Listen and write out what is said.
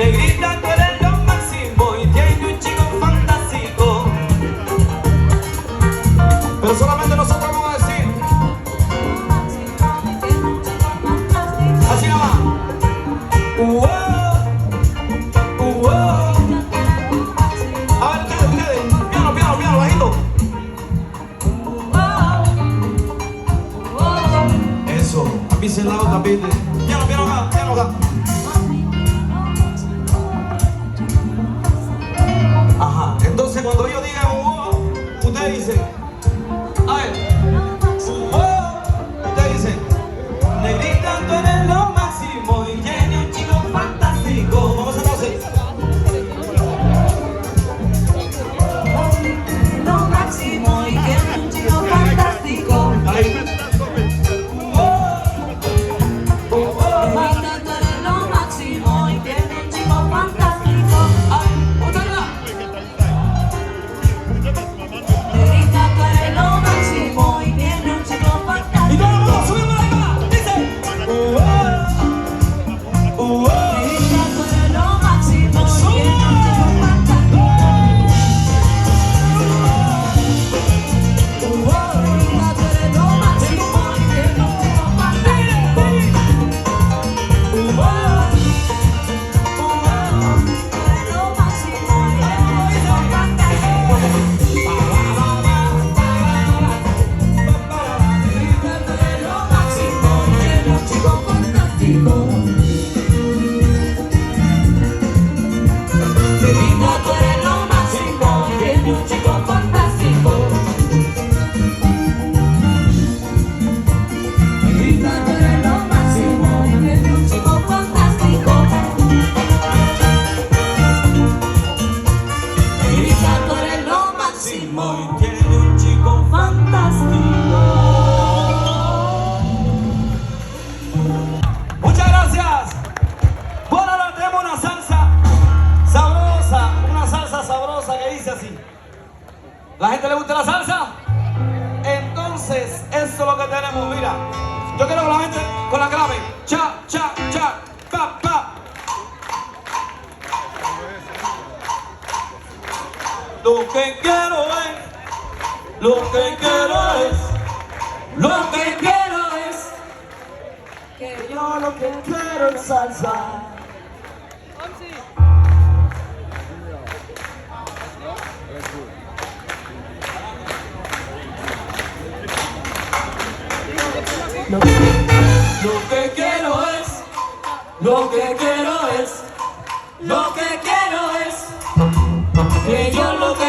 Negrita, tú eres lo máximo y tienes un chico fantástico. Pero solamente nosotros vamos a decir así nada más. A ver, ustedes, piano, piano, piano, bajito. Eso, a el lado también. Piano, piano acá, piano acá. Ajá, entonces cuando yo diga usted dice, a ver, usted dice, negrita, tú eres lo máximo y tienes un chico fantástico. Vamos a hacer Lo máximo y tienes un chico fantástico. ahí. Y tiene un chico fantástico. Muchas gracias. Bueno, ahora tenemos una salsa sabrosa que dice así. ¿La gente le gusta la salsa? Entonces, eso es lo que tenemos, mira. Yo quiero que la gente con la clave. Cha, cha, cha, pa, pa. Lo que quiero es, lo que quiero es, lo que quiero es, que yo lo que quiero es salsa. Lo que quiero es, lo que quiero es, lo que quiero es, que yo lo que